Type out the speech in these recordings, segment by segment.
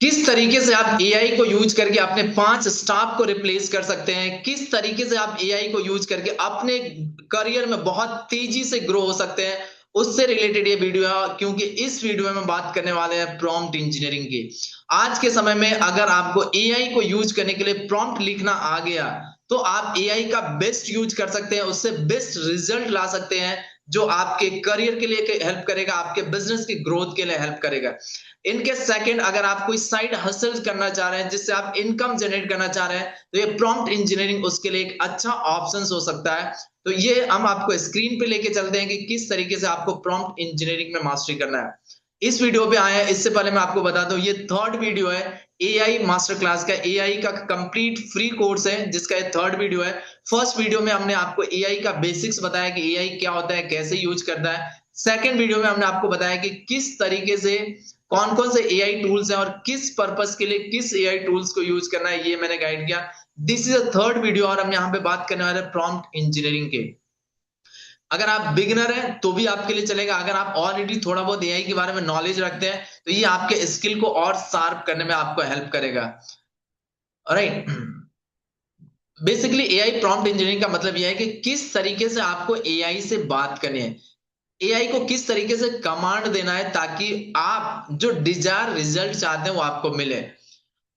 किस तरीके से आप एआई को यूज करके अपने 5 स्टाफ को रिप्लेस कर सकते हैं, किस तरीके से आप एआई को यूज करके अपने करियर में बहुत तेजी से ग्रो हो सकते हैं, उससे रिलेटेड ये वीडियो है। क्योंकि इस वीडियो में हम बात करने वाले हैं प्रॉम्प्ट इंजीनियरिंग की। आज के समय में अगर आपको एआई को यूज करने के लिए प्रॉम्प्ट लिखना आ गया, तो आप एआई का बेस्ट यूज कर सकते हैं, उससे बेस्ट रिजल्ट ला सकते हैं, जो आपके करियर के लिए हेल्प करेगा, आपके बिजनेस की ग्रोथ के लिए हेल्प करेगा। इनके सेकंड, अगर आप कोई साइड हसल करना चाह रहे हैं जिससे आप इनकम जनरेट करना चाह रहे हैं, तो ये प्रॉम्प्ट इंजीनियरिंग उसके लिए एक अच्छा ऑप्शन हो सकता है। तो ये हम आपको स्क्रीन पे लेके चलते हैं कि किस तरीके से आपको प्रॉम्प्ट इंजीनियरिंग में मास्टरी करना है। इस वीडियो पे आए हैं, इससे पहले मैं आपको बता दूं ये थर्ड वीडियो है एआई मास्टर क्लास का। एआई का कंप्लीट फ्री कोर्स है जिसका ये थर्ड वीडियो है। फर्स्ट वीडियो में हमने आपको एआई का बेसिक्स बताया कि एआई क्या होता है, कैसे यूज करता है। सेकंड वीडियो में हमने आपको बताया कि किस तरीके से कौन कौन से एआई टूल्स हैं और किस पर्पस के लिए किस एआई टूल्स को यूज करना है, ये मैंने गाइड किया। This is a third video और हम यहाँ पे बात करने वाले हैं प्रॉम्प्ट इंजीनियरिंग के। अगर आप बिगिनर हैं तो भी आपके लिए चलेगा, अगर आप ऑलरेडी थोड़ा बहुत एआई के बारे में नॉलेज रखते हैं तो ये आपके स्किल को और शार्प करने में आपको हेल्प करेगा। Right. Basically AI prompt engineering का मतलब यह है कि किस तरीके से आपको एआई से बात करनी है, एआई को किस तरीके से कमांड देना है ताकि आप जो डिजायर रिजल्ट चाहते हैं वो आपको मिले।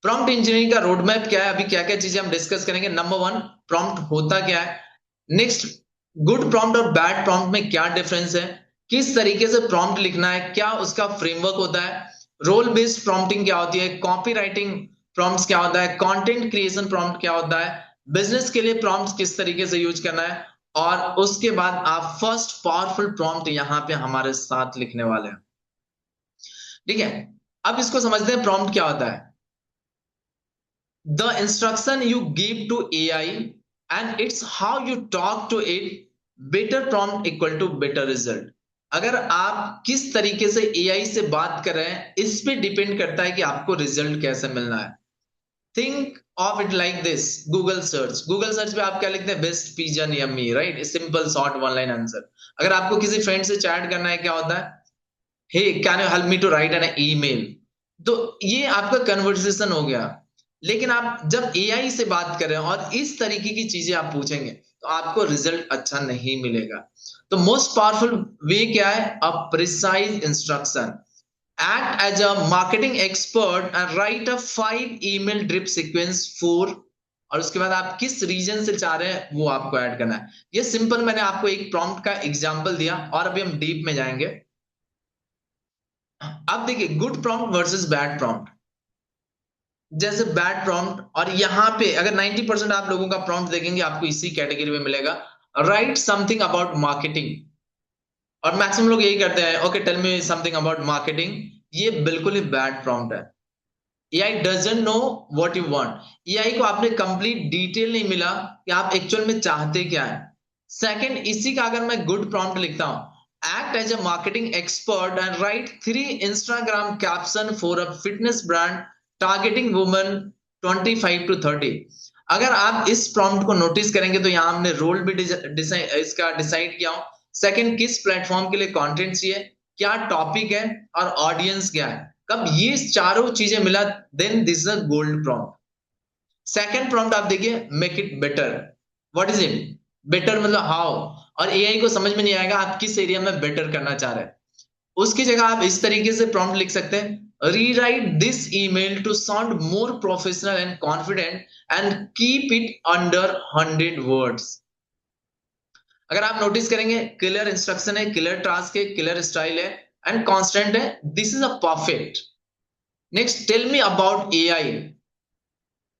प्रॉम्प्ट इंजीनियरिंग का रोड मैप क्या है, अभी क्या क्या चीजें हम डिस्कस करेंगे। नंबर वन, प्रॉम्प्ट होता क्या है। नेक्स्ट, गुड प्रॉम्प्ट और बैड प्रॉम्प्ट में क्या डिफरेंस है, किस तरीके से प्रॉम्प्ट लिखना है, क्या उसका फ्रेमवर्क होता है। रोल बेस्ड प्रॉम्प्टिंग क्या होती है, कॉपी राइटिंग प्रॉम्प्ट क्या होता है, कंटेंट क्रिएशन प्रॉम्प्ट क्या होता है, बिजनेस के लिए प्रॉम्प्ट किस तरीके से यूज करना है। और उसके बाद आप फर्स्ट पावरफुल प्रॉम्प्ट यहां पे हमारे साथ लिखने वाले हैं। ठीक है, अब इसको समझते हैं प्रॉम्प्ट क्या होता है। The instruction you give to AI and it's how you talk to it, better prompt equal to better result। अगर आप किस तरीके से एआई से बात कर रहे हैं इस पे डिपेंड करता है कि आपको रिजल्ट कैसे मिलना है। Think of it like this, Google search पे आप क्या लिखते हैं, best pizza near me, right, simple short one line answer. अगर आपको किसी फ्रेंड से चैट करना है क्या होता है, hey can you help me to write an email. तो ये आपका कन्वर्सेशन हो गया। लेकिन आप जब एआई से बात कर रहे हैं और इस तरीके की चीजें आप पूछेंगे तो आपको रिजल्ट अच्छा नहीं मिलेगा। तो मोस्ट पावरफुल वे क्या है, a precise instruction. Act as a marketing expert and write a 5 email drip sequence for. और उसके बाद आप किस रीजन से चाह रहे हैं वो आपको ऐड करना है। ये सिंपल मैंने आपको एक प्रॉम्प्ट का एग्जांपल दिया और अभी हम डीप में जाएंगे। अब देखिए good prompt versus bad prompt. जैसे बैड प्रॉम्प्ट, और यहां पे अगर 90% आप लोगों का प्रॉम्प्ट देखेंगे आपको इसी कैटेगरी में मिलेगा, राइट समथिंग अबाउट मार्केटिंग। और मैक्सिमम लोग यही करते हैं, okay tell me something about marketing. ये बिल्कुल ही बैड प्रॉम्प्ट है। AI doesn't know what you want. AI को आपने कंप्लीट डिटेल नहीं मिला कि आप एक्चुअल में चाहते क्या है। सेकंड, इसी का अगर मैं गुड प्रॉम्प्ट लिखता हूं, act as a marketing expert and write 3 Instagram caption for a fitness brand targeting women 25 to 30। अगर आप इस प्रॉम्प्ट को नोटिस करेंगे तो यहां हमने रोल भी इसका डिसाइड किया हो। सेकंड, किस प्लेटफॉर्म के लिए कंटेंट चाहिए, क्या टॉपिक है, और ऑडियंस क्या है। कब ये चारों चीजें मिला, then this is a gold prompt. Second prompt आप देखिए, make it better. What is it, better मतलब हाउ। और एआई को समझ में नहीं आएगा आप किस एरिया में बेटर करना चाह रहे हैं। उसकी जगह आप इस तरीके से प्रॉम्प्ट लिख सकते हैं, rewrite this email to sound more professional and confident and keep it under 100 words. अगर आप नोटिस करेंगे, क्लियर इंस्ट्रक्शन है, क्लियर टास्क है, क्लियर स्टाइल है एंड कॉन्स्टेंट है, this is a perfect. Next, tell me about AI,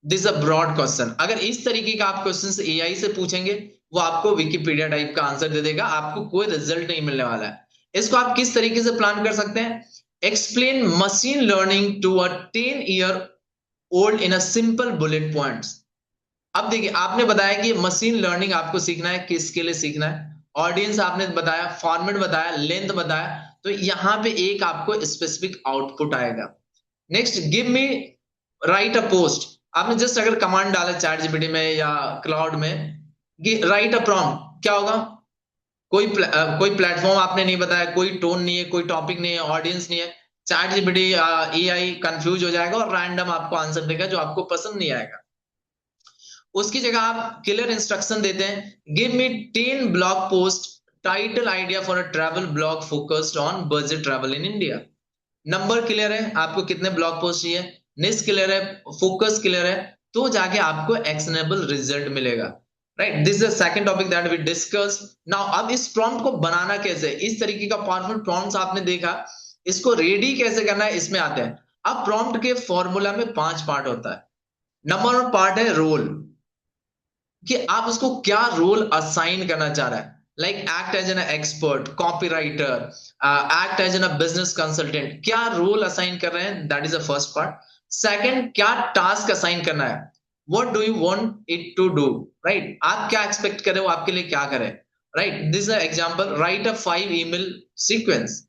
this a broad question. अगर इस तरीके का आप क्वेश्चन एआई से पूछेंगे वो आपको विकिपीडिया टाइप का आंसर दे देगा, आपको कोई रिजल्ट नहीं मिलने वाला है। इसको आप किस तरीके से प्लान कर सकते हैं, explain machine learning to a 10 year old in a simple bullet points. अब देखिए आपने बताया कि मशीन लर्निंग आपको सीखना है, किसके लिए सीखना है, ऑडियंस आपने बताया, फॉर्मेट बताया, लेंथ बताया। तो यहां पे एक आपको स्पेसिफिक आउटपुट आएगा। नेक्स्ट, गिव मी राइट अ पोस्ट। आपने जस्ट अगर कमांड डाला चैट जीपीटी में या क्लाउड में, राइट अ प्रॉम्प्ट, क्या होगा, कोई कोई प्लेटफॉर्म आपने नहीं बताया, कोई टोन नहीं है, कोई टॉपिक नहीं है, ऑडियंस नहीं है, चैट जीपीटी एआई कंफ्यूज हो जाएगा और रैंडम आपको आंसर देगा जो आपको पसंद नहीं आएगा। उसकी जगह आप क्लियर इंस्ट्रक्शन देते हैं, give me 10 blog post title idea for a travel blog focused on budget travel in India. Number clear है, आपको कितने ब्लॉग पोस्ट चाहिए, निश क्लियर है, फोकस क्लियर है, तो जाके आपको एक्शनेबल रिजल्ट मिलेगा। Right, this is the second topic that we discuss now. अब इस प्रॉम्प्ट को बनाना कैसे, इस तरीके का पावरफुल प्रॉम्प्ट्स आपने देखा, इसको रेडी कैसे करना है इसमें आते हैं। अब प्रॉम्प्ट के फॉर्मूला में 5 पार्ट होता है। नंबर 1 पार्ट है रोल, कि आप उसको क्या रोल असाइन करना चाह रहे हैं। Like act as an expert, copywriter, act as an business consultant, क्या रोल असाइन कर रहे हैं, दैट इज द फर्स्ट पार्ट। सेकंड, क्या टास्क असाइन करना है, what do you want it to do, right, आप क्या एक्सपेक्ट करें वो आपके लिए क्या करे, right, this is example, right a 5 email sequence.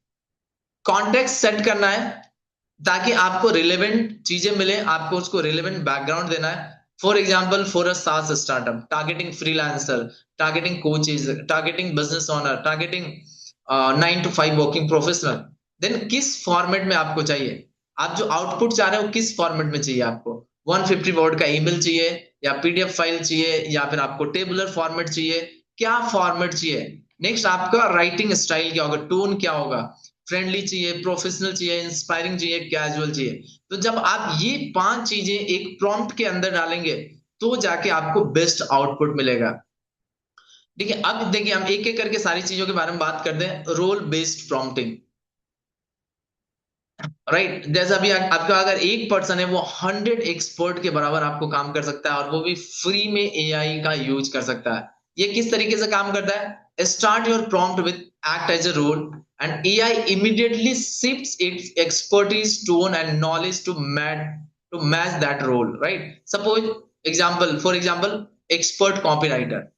Context set करना है ताकि आपको रिलेवेंट चीजें मिले, आपको उसको रिलेवेंट बैकग्राउंड देना है। For example, for a SaaS startup, targeting freelancer, targeting coaches, targeting business owner, targeting 9 to 5 working professional. Then किस फॉर्मेट में आपको चाहिए, आप जो आउटपुट चाह रहे हो किस फॉर्मेट में चाहिए, आपको 150 वर्ड का ईमेल चाहिए या पीडीएफ फाइल चाहिए या फिर आपको टेबुलर फॉर्मेट चाहिए, क्या फॉर्मेट चाहिए। नेक्स्ट, आपका राइटिंग स्टाइल क्या होगा, टोन क्या होगा, फ्रेंडली चाहिए, प्रोफेशनल चाहिए, इंस्पायरिंग चाहिए, कैजुअल चाहिए। तो जब आप ये 5 चीजें एक प्रॉम्प्ट के अंदर डालेंगे तो जाके आपको बेस्ट आउटपुट मिलेगा। ठीक है, अब देखिए हम एक एक करके सारी चीजों के बारे में बात करते हैं। रोल बेस्ड प्रॉम्प्टिंग, राइट, जैसा अभी आपका अगर एक पर्सन है वो 100 एक्सपर्ट के बराबर आपको काम कर सकता है और वो भी फ्री में एआई का यूज कर सकता है। ये किस तरीके से काम करता है, start your prompt with act as a role and AI immediately shifts its expertise, tone and knowledge to match that role, right. Suppose example, for example, expert copywriter,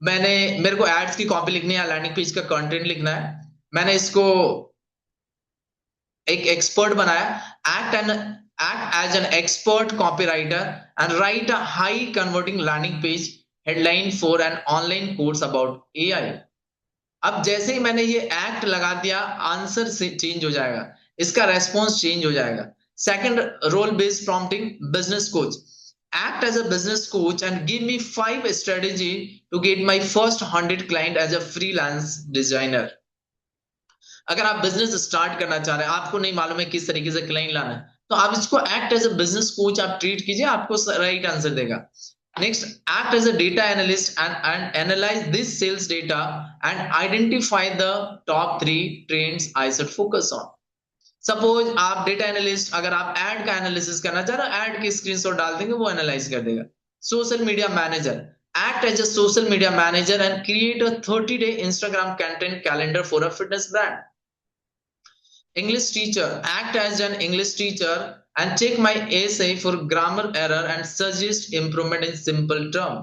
मेरे को एड्स की कॉपी लिखनी है, लैंडिंग पेज का content लिखना है, मैंने इसको एक एक्सपर्ट बनाया, act as an expert copywriter and write a high converting landing page headline for an online course about AI. अब जैसे ही मैंने ये एक्ट लगा दिया, आंसर से चेंज हो जाएगा, इसका रेस्पॉन्स चेंज हो जाएगा। Second, role based prompting, business coach, act as a business coach and give me 5 strategy to get my first 100 client as a freelance designer। अगर आप बिजनेस स्टार्ट करना चाह रहे हैं, आपको नहीं मालूम है किस तरीके से क्लाइंट लाना है, तो आप इसको act as a business coach आप ट्रीट कीजिए, आपको राइट आंसर देगा। Next, act as a data analyst and analyze this sales data and identify the top 3 trends I should focus on. Suppose आप डेटा एनालिस्ट, अगर आप add का analysis करना चाह रहे हो, एड की स्क्रीनशॉट डाल देंगे वो एनालाइज कर देगा। Social media manager, act as a social media manager and create a 30-day Instagram content calendar for a fitness brand। English teacher, act as an English teacher and check my essay for grammar error and suggest improvement in simple term।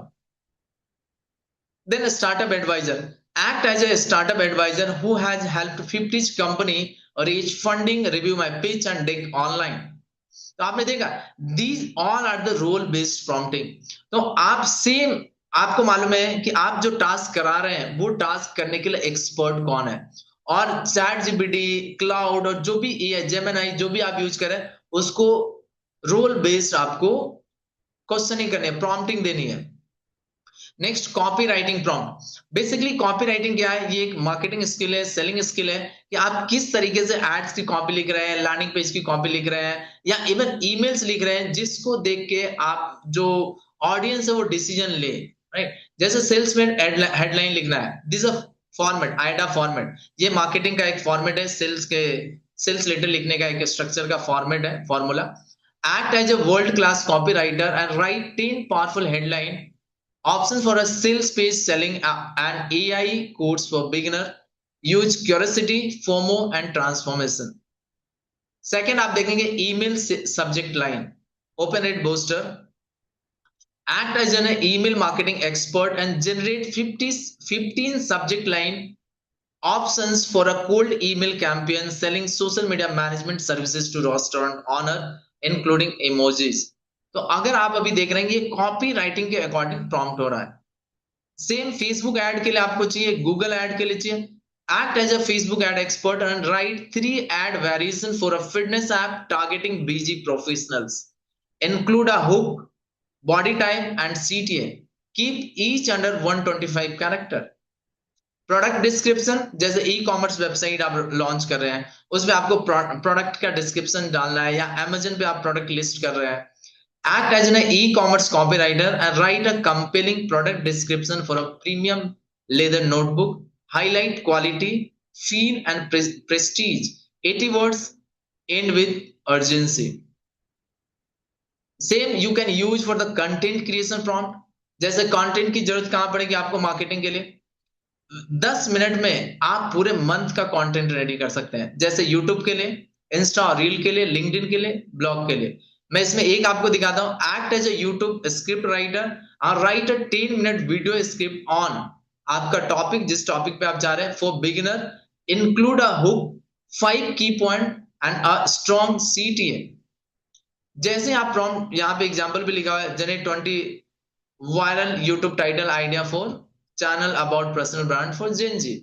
Then a startup advisor, act as a startup advisor who has helped 50 company reach funding, review my pitch and deck online। तो आपने देखा, these all are the role based prompting। तो आप same, आपको मालूम है कि आप जो टास्क करा रहे हैं वो टास्क करने के लिए एक्सपर्ट कौन है, और चैट जीपीटी, क्लाउड और जो भी जेमिनी जो भी आप यूज करें उसको रोल बेस्ड आपको क्वेश्चनिंग करनी है, प्रॉम्प्टिंग देनी है। Next, copy writing prompt. Basically copy writing क्या है, ये एक मार्केटिंग स्किल है, सेलिंग स्किल है, कि आप किस तरीके से एड्स की कॉपी लिख रहे हैं, लैंडिंग पेज की कॉपी लिख रहे हैं या इवन ईमेल्स लिख रहे हैं जिसको देख के आप जो ऑडियंस है वो डिसीजन ले, राइट। जैसे सेल्समैन हेडलाइन लिखना है, this a format, Aida format, ये मार्केटिंग का एक फॉर्मेट है, सेल्स लेटर लिखने का एक स्ट्रक्चर का फॉर्मेट है, formula. Act as a world class copywriter and write 10 powerful headline, options for a sales page selling an AI course for beginner, use curiosity, FOMO and transformation। Second आप देखेंगे email subject line, open rate booster, act as an email marketing expert and generate 15 subject line options for a cold email campaign selling social media management services to restaurant owner including emojis। तो अगर आप अभी देख रहे हैं ये copy writing के according prompt हो रहा है। सेम फेसबुक ऐड के लिए आपको चाहिए, गूगल ऐड के लिए चाहिए, Act as a Facebook ad expert and write 3 ad variations for a fitness app targeting busy professionals. Include a hook, body type, and CTA. Keep each under 125 character. Product description, जैसे e commerce website आप launch कर रहे हैं, उसमें आपको product का description डालना है, या अमेजन पे आप प्रोडक्ट लिस्ट कर रहे हैं। Act as an e commerce copywriter and write a compelling product description for a premium leather notebook, highlight quality, feel and prestige, 80 words, and with urgency. Same you can use for the content creation prompt. जैसे content की जरूरत कहां पड़ेगी आपको marketing के लिए, 10 minute में आप पूरे मंथ का कंटेंट रेडी कर सकते हैं। जैसे यूट्यूब के लिए, इंस्टा रील के लिए, लिंक्डइन के लिए, ब्लॉग के लिए। मैं इसमें एक आपको दिखाता हूं। Act as a YouTube script writer और write a 10 minute video script on आपका टॉपिक, जिस टॉपिक पे आप जा रहे हैं। For beginner, include a hook, 5 key point and a strong CTA. जैसे आप प्रॉम्प्ट यहाँ पे एग्जांपल भी लिखा हुआ है, generate 20 viral YouTube title idea for channel about personal brand for gen Z,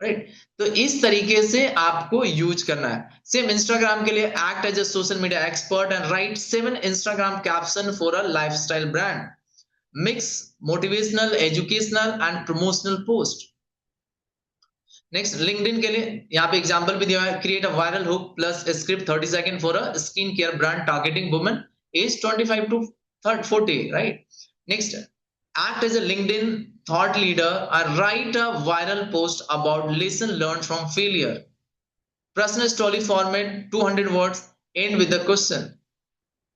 right. तो इस तरीके से आपको यूज करना है। सेम इंस्टाग्राम के लिए, act as a social media expert and write 7 Instagram caption for a lifestyle brand, mix motivational, educational and promotional post. Next, LinkedIn के लिए यहाँ पे एग्जांपल भी दिया है, create a viral hook plus script 30 second for a skin care brand targeting women age 25 to 40, right. Next, act as a LinkedIn thought leader and write a viral post about lesson learned from failure. Personal story format, 200 words, end with the question.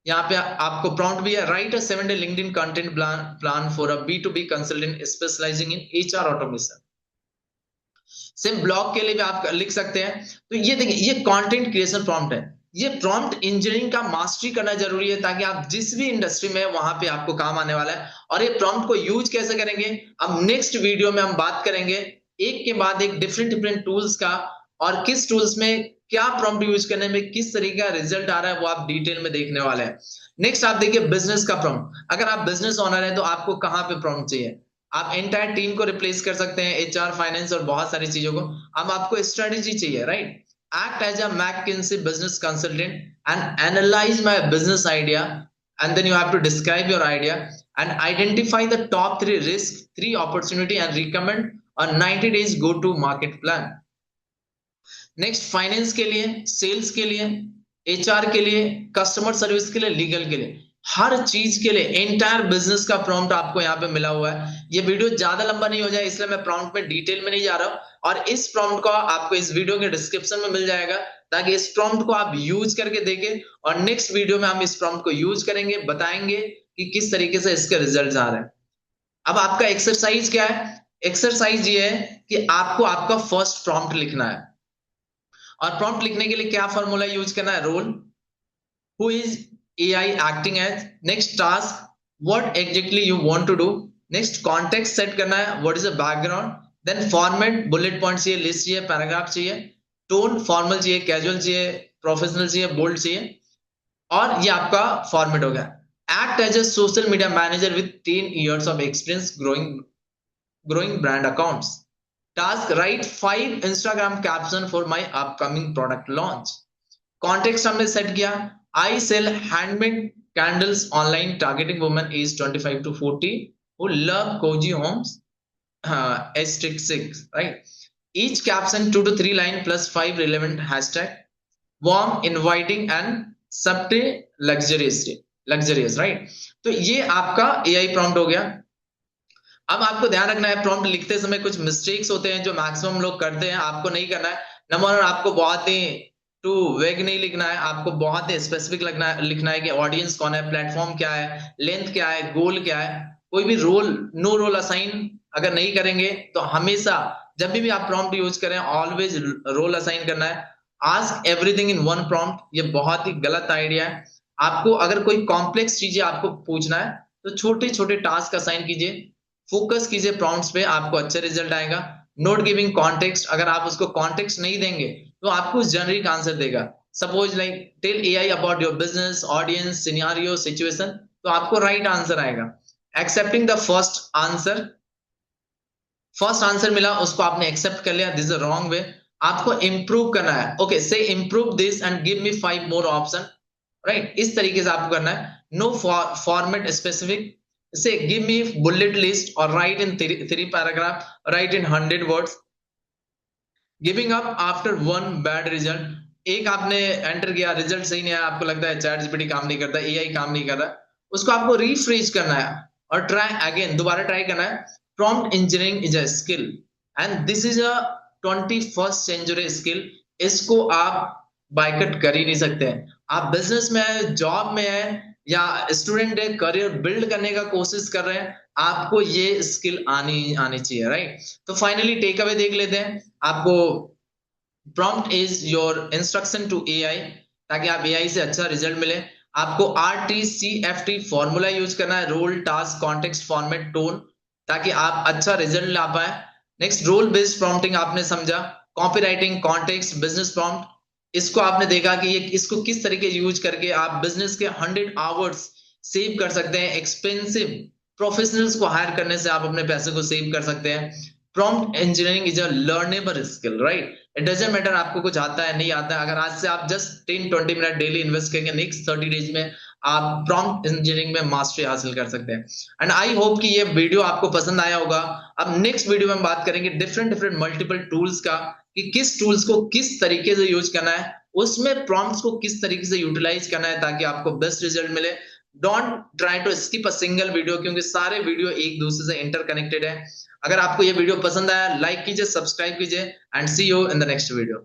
यहाँ पे आपको prompt भी है, right a 7-day LinkedIn content plan for a B2B consultant specializing in HR automation. Same blog के लिए भी आप लिख सकते हैं। तो ये देखिए, ये कंटेंट क्रिएशन प्रॉम्प्ट है। ये प्रॉम्प्ट इंजीनियरिंग का मास्टरी करना जरूरी है, ताकि आप जिस भी इंडस्ट्री में वहां पे आपको काम आने वाला है। और ये प्रॉम्प्ट को यूज कैसे करेंगे, अब नेक्स्ट वीडियो में हम बात करेंगे, एक के बाद एक डिफरेंट डिफरेंट टूल्स का, और किस टूल्स में क्या प्रॉम्प्ट यूज करने में किस तरीके का रिजल्ट आ रहा है, वो आप डिटेल में देखने वाले हैं। नेक्स्ट आप देखिए बिजनेस का प्रॉम्प्ट। अगर आप बिजनेस ओनर है तो आपको कहां पे प्रॉम्प्ट चाहिए। आप एंटायर टीम को रिप्लेस कर सकते हैं, एचआर, फाइनेंस और बहुत सारी चीजों को। अब आपको स्ट्रेटेजी चाहिए, right. Act as a McKinsey business consultant and analyze my business idea, and then you have to describe your idea and identify the top 3 risks, 3 opportunity, and recommend a 90 days go to market plan. Next, finance के लिए, sales के लिए, HR के लिए, customer service के लिए, legal के लिए, हर चीज के लिए एंटायर बिजनेस का प्रॉम्प्ट आपको यहाँ पे मिला हुआ है। ये वीडियो ज्यादा लंबा नहीं हो जाए, इसलिए मैं प्रॉम्प्ट में डिटेल में नहीं जा रहा हूँ, और इस प्रॉम्प्ट को आपको इस वीडियो के डिस्क्रिप्शन में मिल जाएगा, ताकि इस प्रॉम्प्ट को आप यूज करके देखें। और नेक्स्ट वीडियो में हम इस प्रॉम्प्ट को यूज करेंगे, बताएंगे कि किस तरीके से इसके रिजल्ट आ रहे हैं। अब आपका एक्सरसाइज क्या है? एक्सरसाइज ये है कि आपको आपका फर्स्ट प्रॉम्प्ट लिखना है, और प्रॉम्प्ट लिखने के लिए क्या फॉर्मूला यूज करना है, role, who is AI acting as, next task, what exactly you want to do, next context set करना है, what is the background, then format, bullet point चाहिए, list चाहिए, paragraph चाहिए, tone formal चाहिए, casual चाहिए, professional चाहिए, bold चाहिए, और ये आपका फॉर्मेट हो गया। Act as a social media manager with 10 years of experience growing brand accounts. Task, write 5 Instagram caption for my upcoming product launch. Context हमने सेट किया, I sell handmade candles online targeting women aged 25 to 40 who love cozy homes, *6, right? Each caption 2 to 3 line plus 5 relevant hashtag, warm, inviting and subtle, luxurious, right? तो ये आपका AI prompt हो गया। अब आपको ध्यान रखना है, प्रॉम्प्ट लिखते समय कुछ मिस्टेक्स होते हैं जो मैक्सिमम लोग करते हैं, आपको नहीं करना है। नंबर 1, आपको बहुत ही टू वेग नहीं लिखना है, आपको बहुत ही स्पेसिफिक लिखना है कि ऑडियंस कौन है, प्लेटफॉर्म क्या है, लेंथ क्या है, गोल क्या है। कोई भी रोल, नो रोल असाइन अगर नहीं करेंगे तो हमेशा जब भी आप प्रॉम्प्ट यूज करें, ऑलवेज रोल असाइन करना है। Ask everything in one prompt, ये बहुत ही गलत आइडिया है। आपको अगर कोई कॉम्प्लेक्स चीजें आपको पूछना है तो छोटे छोटे टास्क असाइन कीजिए, फोकस कीजिए प्रॉम्प्ट्स पे, आपको अच्छा रिजल्ट आएगा। नोट गिविंग कॉन्टेक्स्ट, अगर आप उसको कॉन्टेक्स्ट नहीं देंगे तो आपको जेनरिक आंसर देगा। Suppose like tell AI about your business, audience, scenario, situation, तो आपको राइट आंसर आएगा। Accepting the first answer, first answer मिला, उसको आपने एक्सेप्ट कर लिया, दिस इज रॉन्ग वे। आपको इंप्रूव करना है। ओके, से improve this and give me 5 more option, right? इस तरीके से आपको करना है। नो फॉर्मेट स्पेसिफिक, से गिव मी बुलेट लिस्ट और राइट इन 3 पैराग्राफ, राइट इन 100 words. Giving up after 1 bad result, एक आपने एंटर किया, रिजल्ट सही नहीं आया, आपको लगता है चैट जीपीटी काम नहीं करता, एआई काम नहीं कर रहा, उसको आपको रिफ्रेश करना है और ट्राई अगेन, दोबारा ट्राई करना है। Prompt engineering is a skill and this is a 21st century skill. इसको आप बायकट कर ही नहीं सकते हैं। आप बिजनेस में है, जॉब में है, या स्टूडेंट है, करियर बिल्ड करने का कोशिश कर रहे हैं, आपको ये स्किल आनी आनी चाहिए, राइट? तो फाइनली टेक अवे देख लेते हैं। आपको prompt is your instruction to AI, ताकि आप एआई से अच्छा रिजल्ट मिले। आपको RTCFT फॉर्मूला यूज करना है, role, task, context, format, tone, ताकि आप अच्छा रिजल्ट ला पाए। नेक्स्ट, रोल बेस्ड प्रॉम्प्टिंग आपने समझा, copy writing, context, business prompt, इसको आपने देखा कि ये इसको किस तरीके यूज करके आप बिजनेस के 100 आवर्स सेव कर सकते हैं। एक्सपेंसिव प्रोफेशनल्स को हायर करने से आप अपने पैसे को सेव कर सकते हैं। Prompt engineering is a learnable skill, right? It doesn't matter आपको कुछ आता है नहीं आता है, अगर आज से आप जस्ट 10-20 मिनट डेली इन्वेस्ट करेंगे, नेक्स्ट 30 डेज में आप प्रॉम्प्ट इंजीनियरिंग में मास्टरी हासिल कर सकते हैं। एंड आई होप कि ये वीडियो आपको पसंद आया होगा। अब नेक्स्ट वीडियो में हम बात करेंगे डिफरेंट डिफरेंट मल्टीपल टूल्स का, कि किस टूल्स को किस तरीके से यूज करना है, उसमें प्रॉम्प्ट्स को किस तरीके से यूटिलाइज करना है ताकि आपको बेस्ट रिजल्ट मिले। Don't try to skip a single video, क्योंकि सारे वीडियो एक दूसरे से इंटरकनेक्टेड है। अगर आपको ये वीडियो पसंद आया, लाइक कीजिए, सब्सक्राइब कीजिए, and see you in the next video.